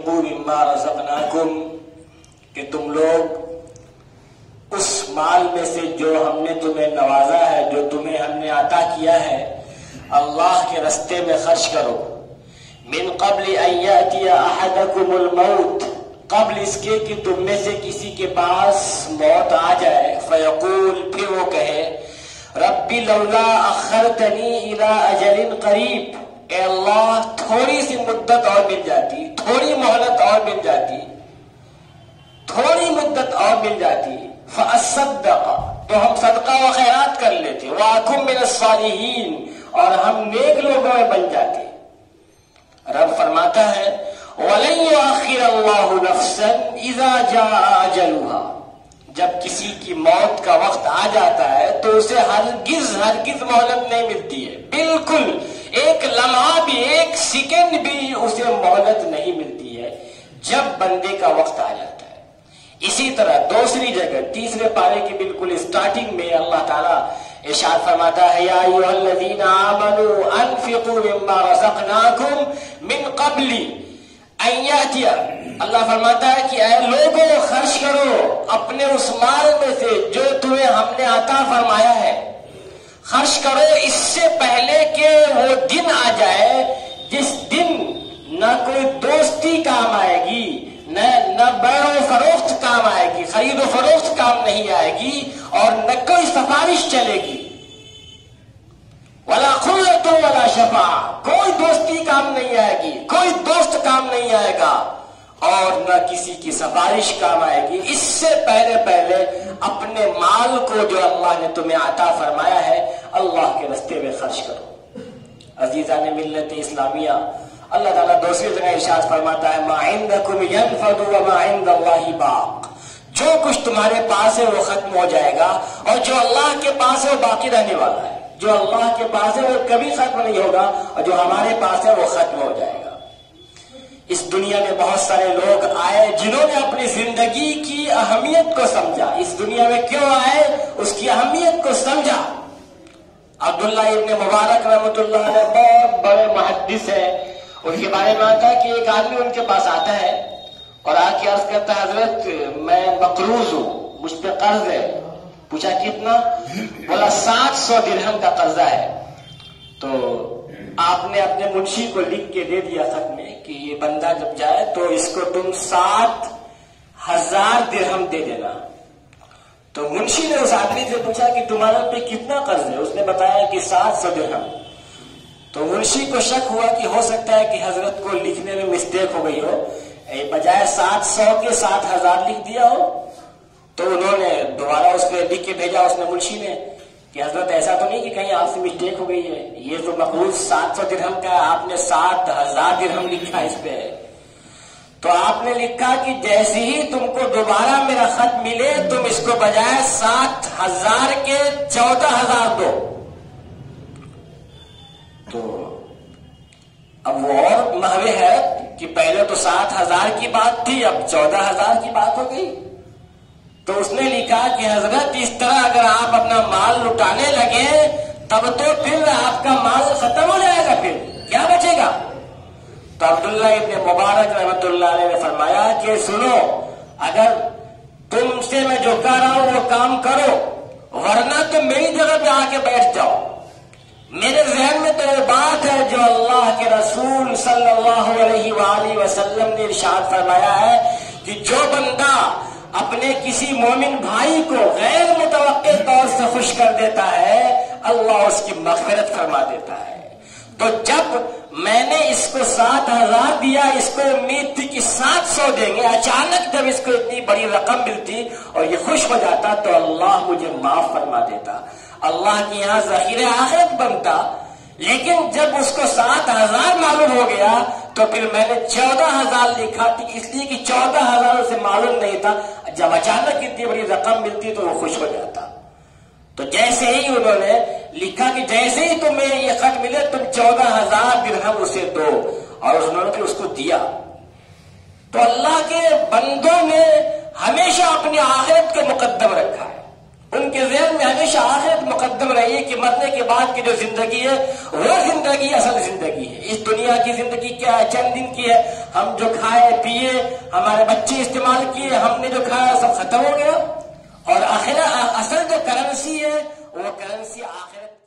انفقوا مما رزقناکم، کہ تم لوگ اس مال میں سے جو ہم نے تمہیں نوازا ہے، جو تمہیں ہم نے عطا کیا ہے، اللہ کے رستے میں خرچ کرو. من قبل ان یأتی احدکم الموت، قبل اس کے کہ تم میں سے کسی کے پاس موت آ جائے. فیقول، پھر وہ کہے، ربی لولا اخرتنی الی اجل قریب، اے اللہ تھوڑی سی مدت اور مل جاتی، تھوڑی مہلت اور مل جاتی، تھوڑی مدت اور مل جاتی. فاصدق، تو ہم صدقہ و خیرات کر لیتے. واکن من الصالحین، اور ہم نیک لوگوں میں بن جاتے. رب فرماتا ہے وَلَن يُؤَخِّرَ اللَّهُ نَفْسًا إِذَا جَاءَ أَجَلُهَا، جب کسی کی موت کا وقت آ جاتا ہے تو اسے ہرگز مہلت نہیں ملتی ہے. بالکل ایک لمحہ بھی، ایک سیکنڈ بھی اسے مہلت نہیں ملتی ہے جب بندے کا وقت آ جاتا ہے. اسی طرح دوسری جگہ تیسرے پارے کی بالکل اسٹارٹنگ میں اللہ تعالیٰ ارشاد فرماتا ہے یا ایھا الذین آمنوا انفقوا مما رزقناکم من قبل ان یأتی، اللہ فرماتا ہے کہ اے لوگوں خرچ کرو اپنے اس مال میں سے جو تمہیں ہم نے عطا فرمایا ہے. خرچ کرو اس سے پہلے کہ وہ دن آ جائے جس دن نہ کوئی دوستی کام آئے گی، نہ بیع و فروخت کام آئے گی، خرید و فروخت کام نہیں آئے گی، اور نہ کوئی سفارش چلے گی. ولا خلۃ ولا شفاعہ، کوئی دوستی کام نہیں آئے گی، کوئی دوست کام نہیں آئے گا، اور نہ کسی کی سفارش کام آئے گی. اس سے پہلے اپنے مال کو جو اللہ نے تمہیں عطا فرمایا ہے اللہ کے رستے میں خرچ کرو. عزیزان ملت اسلامیہ، اللہ تعالیٰ دوسری جگہ ارشاد فرماتا ہے ما عندکم ینفد وما عند اللہ باق، جو کچھ تمہارے پاس ہے وہ ختم ہو جائے گا، اور جو اللہ کے پاس ہے وہ باقی رہنے والا ہے. جو اللہ کے پاس ہے وہ کبھی ختم نہیں ہوگا، اور جو ہمارے پاس ہے وہ ختم ہو جائے گا. اس دنیا میں بہت سارے لوگ آئے جنہوں نے اپنی زندگی کی اہمیت کو سمجھا. اس دنیا میں کیوں آئے اس کی اہمیت کو سمجھا. عبداللہ ابن مبارک رحمۃ اللہ علیہ بہت بڑے محدث ہیں. ان کے بارے میں آتا ہے کہ ایک آدمی ان کے پاس آتا ہے اور آ کے عرض کرتا ہے حضرت میں مقروض ہوں، مجھ پہ قرض ہے. پوچھا کتنا؟ بولا 700 درہم کا قرضہ ہے. تو آپ نے اپنے منشی کو لکھ کے دے دیا خط میں کہ یہ بندہ جب جائے تو اس کو تم 7000 درہم دے دینا. تو منشی نے اس آدمی سے پوچھا کہ تمہارا پہ کتنا قرض ہے؟ اس نے بتایا کہ 700 درہم. تو منشی کو شک ہوا کہ ہو سکتا ہے کہ حضرت کو لکھنے میں مسٹیک ہو گئی ہو، بجائے 700 کے 7000 لکھ دیا ہو. تو انہوں نے دوبارہ اس پہ لکھ کے بھیجا اس نے منشی نے کہ حضرت ایسا تو نہیں کہ کہیں آپ سے مسٹیک ہو گئی ہے، یہ تو مقروض 700 درہم کا ہے، آپ نے 7000 درہم لکھا اس پہ. تو آپ نے لکھا کہ جیسے ہی تم کو دوبارہ میرا خط ملے تم اس کو بجائے 7000 کے 14000 دو. تو اب وہ اور محوے ہے کہ پہلے تو 7000 کی بات تھی، اب 14000 کی بات ہو گئی. تو اس نے لکھا کہ حضرت اس طرح اگر آپ اپنا مال لٹانے لگے تب تو پھر آپ کا مال ختم ہو جائے گا، پھر کیا بچے گا؟ تو عبداللہ ابن مبارک رحمۃ اللہ علیہ نے فرمایا کہ سنو، اگر تم سے میں جو کہہ رہا ہوں وہ کام کرو، ورنہ تم میری جگہ پہ آ کے بیٹھ جاؤ. میرے ذہن میں تو یہ بات ہے جو اللہ کے رسول صلی اللہ علیہ وآلہ وسلم نے ارشاد فرمایا ہے کہ جو بندہ اپنے کسی مومن بھائی کو غیر متوقع طور سے خوش کر دیتا ہے اللہ اس کی مغفرت فرما دیتا ہے. تو جب میں نے اس کو 7000 دیا، اس کو امید تھی کہ 700 دیں گے، اچانک جب اس کو اتنی بڑی رقم ملتی اور یہ خوش ہو جاتا تو اللہ مجھے معاف فرما دیتا، اللہ کے یہاں ذخیرہ آخرت بنتا. لیکن جب اس کو 7000 معلوم ہو گیا تو پھر میں نے 14000 لکھا تھی، اس لیے کہ 14000 سے معلوم نہیں تھا. جب اچانک اتنی بڑی رقم ملتی تو وہ خوش ہو جاتا. تو جیسے ہی انہوں نے لکھا کہ جیسے ہی تمہیں یہ خط ملے تم 14000 درہم اسے دو، اور انہوں نے پھر اس کو دیا. تو اللہ کے بندوں نے ہمیشہ اپنی آخرت کو مقدم رکھا ہے. ان کے ذہن میں ہمیشہ آخرت مقدم رہی ہے کہ مرنے کے بعد کی جو زندگی ہے وہ زندگی اصل زندگی ہے. اس دنیا کی زندگی کیا ہے؟ چند دن کی ہے. ہم جو کھائے پیے، ہمارے بچے استعمال کیے، ہم نے جو کھایا سب ختم ہو گیا. اور اصل جو کرنسی ہے وہ کرنسی آخرت